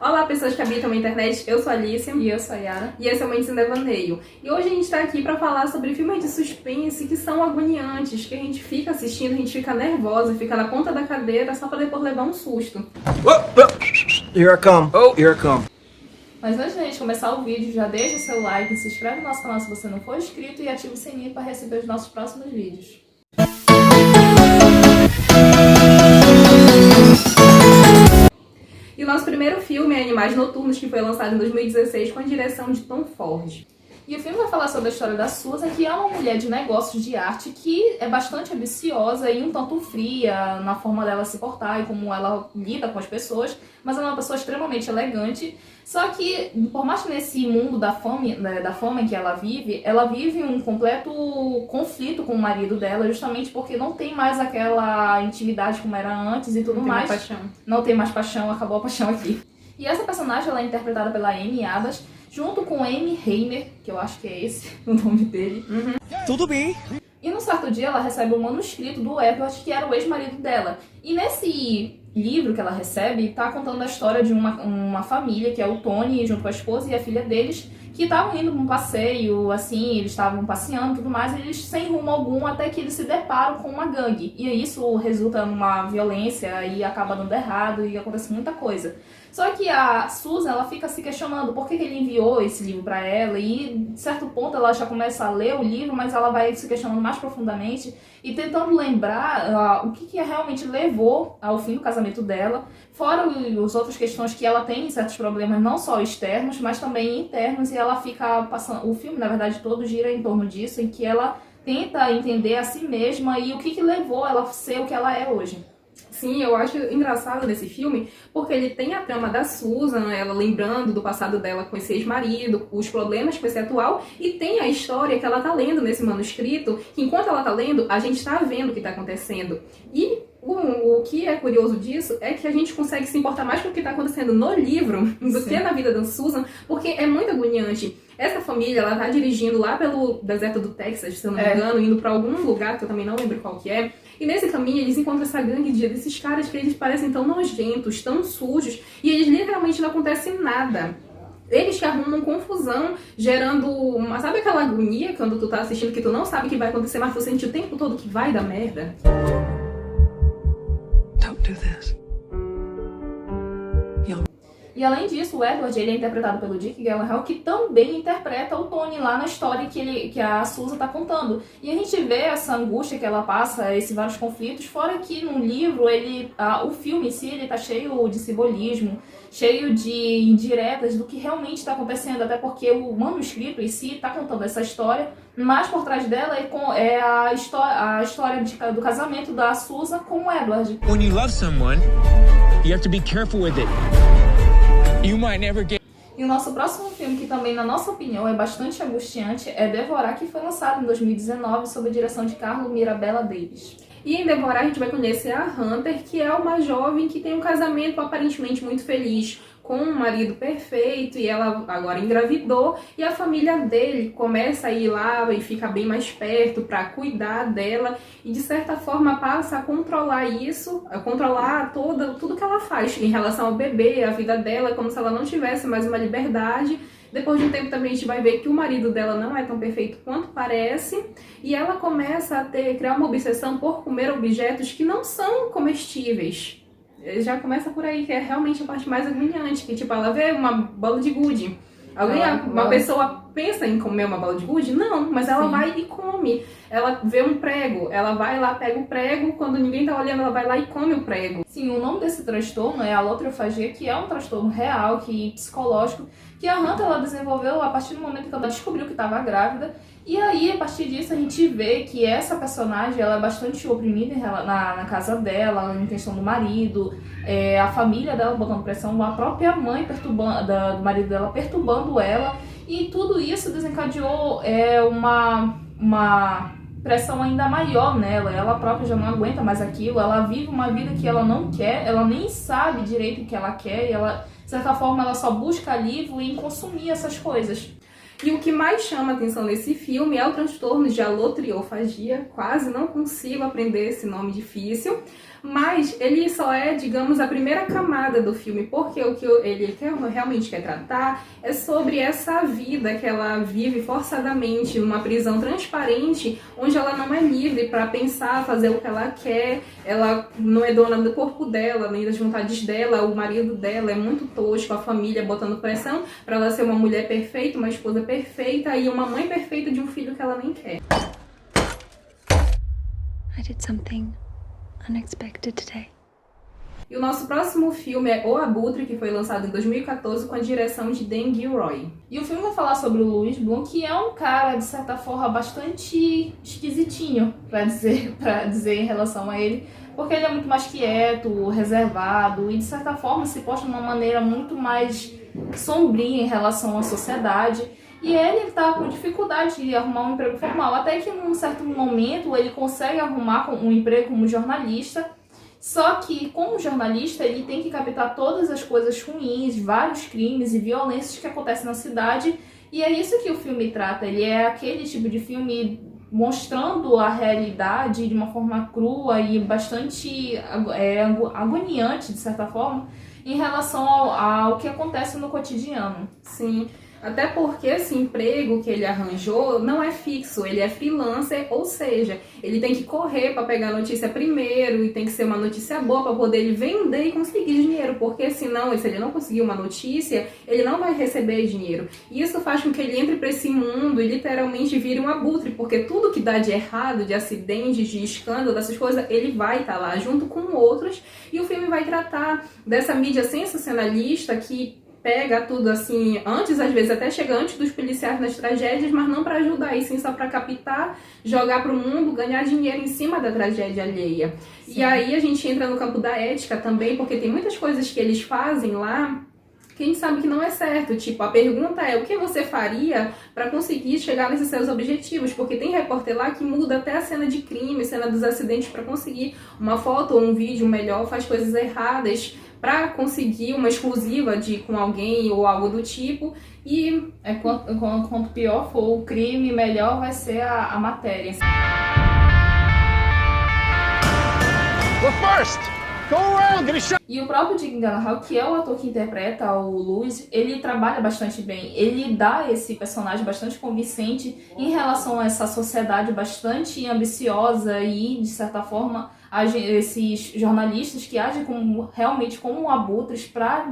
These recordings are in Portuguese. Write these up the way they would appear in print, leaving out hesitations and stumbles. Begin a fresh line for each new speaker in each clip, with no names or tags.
Olá, pessoas que habitam a internet, eu sou a Alice.
E eu sou a Yara.
E esse é o Mentes em Devaneio. E hoje a gente tá aqui pra falar sobre filmes de suspense que são agoniantes, que a gente fica assistindo, a gente fica nervosa, fica na ponta da cadeira só pra depois levar um susto.
Here I come. Oh, here I come.
Mas antes da gente começar o vídeo, já deixa o seu like, se inscreve no nosso canal se você não for inscrito e ativa o sininho para receber os nossos próximos vídeos.
E o nosso primeiro filme é Animais Noturnos, que foi lançado em 2016 com a direção de Tom Ford.
E o filme vai falar sobre a história da Susan, que é uma mulher de negócios de arte que é bastante ambiciosa e um tanto fria na forma dela se portar e como ela lida com as pessoas, mas ela é uma pessoa extremamente elegante. Só que, por mais que nesse mundo da fama em que ela vive um completo conflito com o marido dela, justamente porque não tem mais aquela intimidade como era antes e tudo mais.
Não tem mais paixão.
Não tem mais paixão, acabou a paixão aqui. E essa personagem ela é interpretada pela Amy Adams, junto com Amy Heimer, que eu acho que é esse o nome dele.
Tudo bem.
E num certo dia ela recebe um manuscrito do Edward, que era o ex-marido dela. E nesse livro que ela recebe, tá contando a história de uma família, que é o Tony, junto com a esposa e a filha deles, que estavam indo pra um passeio, assim, eles estavam passeando e tudo mais, e eles sem rumo algum, até que eles se deparam com uma gangue. E isso resulta numa violência e acaba dando errado e acontece muita coisa. Só que a Susan, ela fica se questionando por que ele enviou esse livro pra ela, e de certo ponto ela já começa a ler o livro, mas ela vai se questionando mais profundamente e tentando lembrar o que realmente levou ao fim do casamento dela, fora as outras questões que ela tem certos problemas, não só externos, mas também internos, e ela fica passando, o filme na verdade todo gira em torno disso, em que ela tenta entender a si mesma e o que levou ela a ser o que ela é hoje.
Sim, eu acho engraçado nesse filme, porque ele tem a trama da Susan, ela lembrando do passado dela com esse ex-marido, os problemas com esse atual, e tem a história que ela tá lendo nesse manuscrito, que enquanto ela tá lendo, a gente tá vendo o que tá acontecendo. E o que é curioso disso é que a gente consegue se importar mais com o que tá acontecendo no livro do que na vida da Susan, porque é muito agoniante. Essa família, ela tá dirigindo lá pelo deserto do Texas, se eu não me engano, indo pra algum lugar que eu também não lembro qual que é. E nesse caminho eles encontram essa gangue desses caras que eles parecem tão nojentos, tão sujos, e eles literalmente não acontece nada. Eles que arrumam confusão, gerando uma... Sabe aquela agonia quando tu tá assistindo que tu não sabe o que vai acontecer, mas tu sente o tempo todo que vai dar merda?
Don't do this.
E além disso, o Edward ele é interpretado pelo Jake Gyllenhaal, que também interpreta o Tony lá na história que a Susan tá contando. E a gente vê essa angústia que ela passa, esses vários conflitos, fora que no livro, o filme em si, ele tá cheio de simbolismo, cheio de indiretas do que realmente está acontecendo, até porque o manuscrito em si tá contando essa história, mas por trás dela é a história do casamento da Susan com o Edward.
When you love someone, you have to be careful with it. You might never get...
E o nosso próximo filme, que também, na nossa opinião, é bastante angustiante, é Devorar, que foi lançado em 2019 sob a direção de Carlo Mirabella Davis.
E em Devorar a gente vai conhecer a Hunter, que é uma jovem que tem um casamento aparentemente muito feliz, com um marido perfeito, e ela agora engravidou, e a família dele começa a ir lá e fica bem mais perto para cuidar dela, e de certa forma passa a controlar isso, a controlar tudo que ela faz em relação ao bebê, a vida dela, como se ela não tivesse mais uma liberdade. Depois de um tempo também a gente vai ver que o marido dela não é tão perfeito quanto parece, e ela começa a criar uma obsessão por comer objetos que não são comestíveis. Já começa por aí, que é realmente a parte mais agoniante, que tipo, ela vê uma bola de gude. Uma pessoa pensa em comer uma bola de gude? Não, mas ela vai e come. Ela vê um prego, ela vai lá, pega o prego, quando ninguém tá olhando, ela vai lá e come o prego.
Sim, o nome desse transtorno é alotriofagia, que é um transtorno real, psicológico, que a Hunter ela desenvolveu a partir do momento que ela descobriu que estava grávida. E aí, a partir disso, a gente vê que essa personagem ela é bastante oprimida na casa dela, em questão do marido, a família dela botando pressão, a própria mãe do marido dela perturbando ela, e tudo isso desencadeou uma pressão ainda maior nela. Ela própria já não aguenta mais aquilo, ela vive uma vida que ela não quer, ela nem sabe direito o que ela quer, e ela, de certa forma, ela só busca alívio em consumir essas coisas.
E o que mais chama a atenção nesse filme é o transtorno de alotriofagia. Quase não consigo aprender esse nome difícil. Mas ele só é, digamos, a primeira camada do filme, porque o que ele realmente quer tratar é sobre essa vida que ela vive forçadamente, uma prisão transparente, onde ela não é livre para pensar, fazer o que ela quer, ela não é dona do corpo dela, nem das vontades dela, o marido dela é muito tosco, a família botando pressão para ela ser uma mulher perfeita, uma esposa perfeita e uma mãe perfeita de um filho que ela nem quer.
I did something unexpected today.
E o nosso próximo filme é O Abutre, que foi lançado em 2014 com a direção de Dan Gilroy.
E o filme vai falar sobre o Louis Bloom, que é um cara, de certa forma, bastante esquisitinho, pra dizer em relação a ele, porque ele é muito mais quieto, reservado e, de certa forma, se posta de uma maneira muito mais sombria em relação à sociedade. E ele tá com dificuldade de arrumar um emprego formal, até que num certo momento ele consegue arrumar um emprego como jornalista. Só que, como jornalista, ele tem que captar todas as coisas ruins, vários crimes e violências que acontecem na cidade. E é isso que o filme trata. Ele é aquele tipo de filme mostrando a realidade de uma forma crua e bastante agoniante, de certa forma, em relação ao que acontece no cotidiano.
Sim. Até porque esse emprego que ele arranjou não é fixo, ele é freelancer, ou seja, ele tem que correr para pegar a notícia primeiro e tem que ser uma notícia boa para poder ele vender e conseguir dinheiro, porque senão, se ele não conseguir uma notícia, ele não vai receber dinheiro. E isso faz com que ele entre para esse mundo e literalmente vire um abutre, porque tudo que dá de errado, de acidentes, de escândalo, dessas coisas, ele vai estar lá junto com outros, e o filme vai tratar dessa mídia sensacionalista que pega tudo assim, antes, às vezes até chega antes dos policiais nas tragédias, mas não para ajudar, e sim só para captar, jogar para o mundo, ganhar dinheiro em cima da tragédia alheia. Sim. E aí a gente entra no campo da ética também, porque tem muitas coisas que eles fazem lá que a gente sabe que não é certo. Tipo, a pergunta é: o que você faria para conseguir chegar nesses seus objetivos? Porque tem repórter lá que muda até a cena de crime, cena dos acidentes para conseguir uma foto ou um vídeo melhor, faz coisas erradas para conseguir uma exclusiva com alguém ou algo do tipo. E
quanto pior for o crime, melhor vai ser a matéria.
We're first! Go around, get a shot!
E o próprio Jake Gyllenhaal, que é o ator que interpreta o Louis, ele trabalha bastante bem. Ele dá esse personagem bastante convincente em relação a essa sociedade bastante ambiciosa e, de certa forma, esses jornalistas que agem realmente como abutres para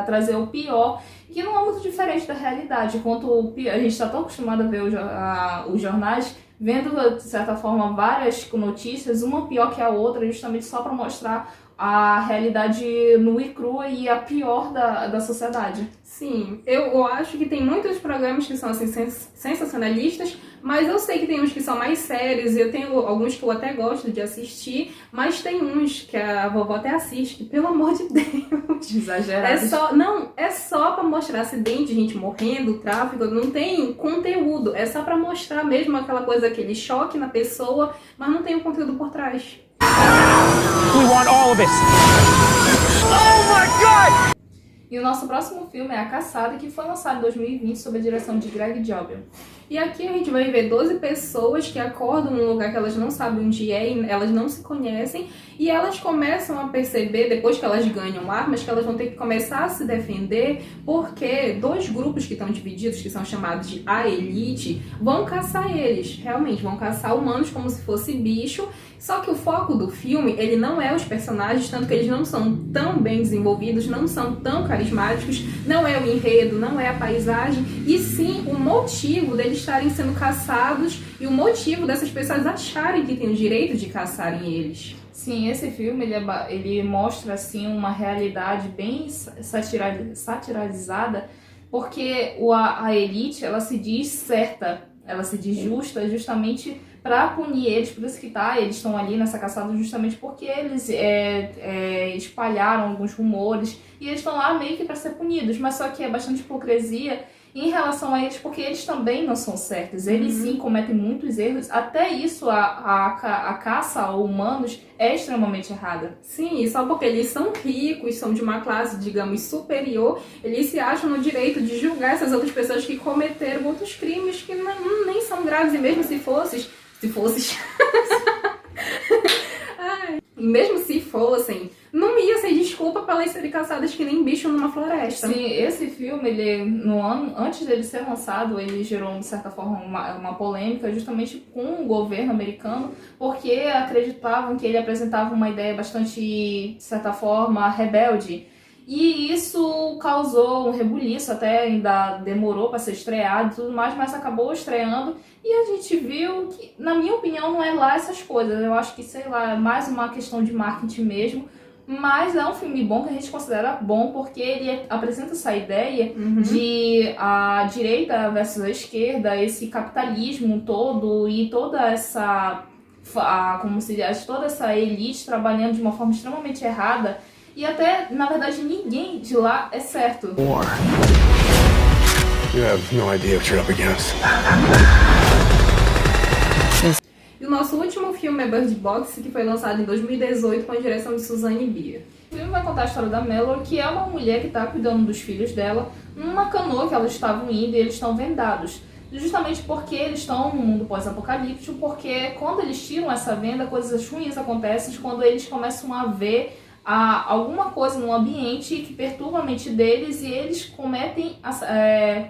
trazer o pior, que não é muito diferente da realidade. Enquanto a gente está tão acostumado a ver os jornais, vendo, de certa forma, várias notícias, uma pior que a outra, justamente só para mostrar a realidade nua e crua e a pior da sociedade.
Sim, eu acho que tem muitos programas que são assim, sensacionalistas, mas eu sei que tem uns que são mais sérios, e eu tenho alguns que eu até gosto de assistir, mas tem uns que a vovó até assiste, que, pelo amor de Deus,
exagerados.
É só pra mostrar acidente, gente morrendo, tráfico, não tem conteúdo, é só pra mostrar mesmo aquela coisa, aquele choque na pessoa, mas não tem o conteúdo por trás.
We want all of it! Oh my God!
E o nosso próximo filme é A Caçada, que foi lançado em 2020 sob a direção de Greg Jobin.
E aqui a gente vai ver 12 pessoas que acordam num lugar que elas não sabem onde é, e elas não se conhecem, e elas começam a perceber, depois que elas ganham armas, que elas vão ter que começar a se defender, porque dois grupos que estão divididos, que são chamados de A Elite, vão caçar eles, realmente, vão caçar humanos como se fosse bicho. Só que o foco do filme, ele não é os personagens, tanto que eles não são tão bem desenvolvidos, não são tão carismáticos, não é o enredo, não é a paisagem, e sim o motivo deles estarem sendo caçados e o motivo dessas pessoas acharem que tem o direito de caçarem eles.
Sim, esse filme ele mostra assim uma realidade bem satirizada, porque a elite, ela se diz certa, ela se diz justa justamente para punir eles, por isso que eles estão ali nessa caçada justamente porque eles espalharam alguns rumores e eles estão lá meio que para ser punidos, mas só que é bastante hipocrisia em relação a eles, porque eles também não são certos, eles sim cometem muitos erros, até isso a caça a humanos é extremamente errada.
Sim, e só porque eles são ricos, são de uma classe, digamos, superior, eles se acham no direito de julgar essas outras pessoas que cometeram outros crimes que nem são graves, e mesmo se fosse E mesmo se fossem, não ia ser desculpa para elas serem caçadas que nem bicho numa floresta.
Sim, esse filme, ele, no ano, antes dele ser lançado, ele gerou, de certa forma, uma polêmica justamente com o governo americano, porque acreditavam que ele apresentava uma ideia bastante, de certa forma, rebelde. E isso causou um rebuliço, até ainda demorou para ser estreado e tudo mais, mas acabou estreando. E a gente viu que, na minha opinião, não é lá essas coisas. Eu acho que, sei lá, é mais uma questão de marketing mesmo. Mas é um filme bom que a gente considera bom porque ele apresenta essa ideia de a direita versus a esquerda, esse capitalismo todo e toda essa, como se diz, toda essa elite trabalhando de uma forma extremamente errada. E até, na verdade, ninguém de lá é certo.
War. You have no idea what you're up against.
E o nosso último filme é Bird Box, que foi lançado em 2018 com a direção de Suzanne Bier.
O filme vai contar a história da Mallory, que é uma mulher que está cuidando dos filhos dela numa canoa que elas estavam indo e eles estão vendados. Justamente porque eles estão num mundo pós-apocalíptico, porque quando eles tiram essa venda, coisas ruins acontecem quando eles começam a ver alguma coisa no ambiente que perturba a mente deles e eles cometem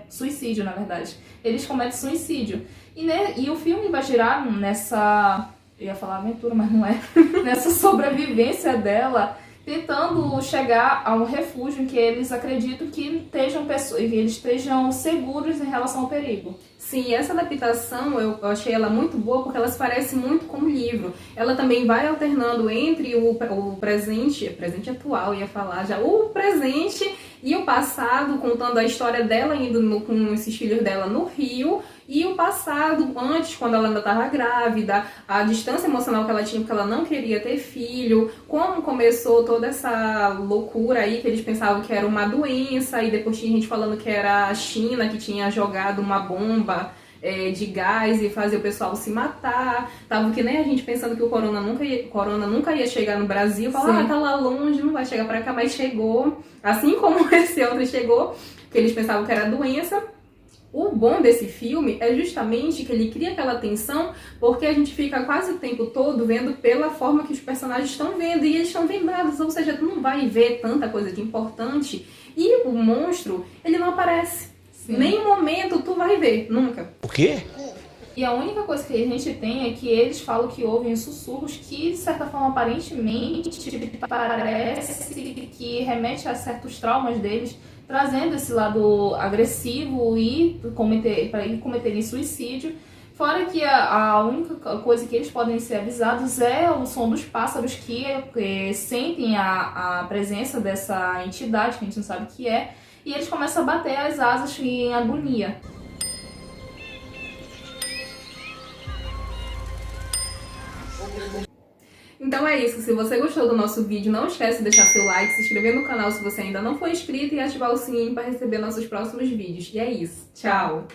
suicídio, na verdade. Eles cometem suicídio. E o filme vai girar nessa... Eu ia falar aventura, mas não é. Nessa sobrevivência dela, tentando chegar a um refúgio em que eles acreditam que eles estejam seguros em relação ao perigo.
Sim, essa adaptação eu achei ela muito boa porque ela se parece muito com o livro. Ela também vai alternando entre o presente atual, ia falar já, o presente e o passado, contando a história dela indo com esses filhos dela no Rio, e o passado, antes, quando ela ainda estava grávida, a distância emocional que ela tinha porque ela não queria ter filho, como começou toda essa loucura aí, que eles pensavam que era uma doença, e depois tinha gente falando que era a China que tinha jogado uma bomba de gás e fazer o pessoal se matar. Tava que nem a gente pensando que o corona nunca ia chegar no Brasil. Falar, tá lá longe, não vai chegar pra cá, mas chegou. Assim como esse outro chegou, que eles pensavam que era doença. O bom desse filme é justamente que ele cria aquela tensão, porque a gente fica quase o tempo todo vendo pela forma que os personagens estão vendo, e eles estão vendados, ou seja, tu não vai ver tanta coisa de importante, e o monstro, ele não aparece. Sim. Nenhum momento tu vai ver, nunca.
O quê?
E a única coisa que a gente tem é que eles falam que ouvem sussurros que, de certa forma, aparentemente, parece que remete a certos traumas deles, trazendo esse lado agressivo e para eles cometerem suicídio. Fora que a única coisa que eles podem ser avisados é o som dos pássaros que sentem a presença dessa entidade, que a gente não sabe o que é, e eles começam a bater as asas em agonia.
Então é isso, se você gostou do nosso vídeo, não esquece de deixar seu like, se inscrever no canal se você ainda não for inscrito e ativar o sininho para receber nossos próximos vídeos. E é isso, tchau!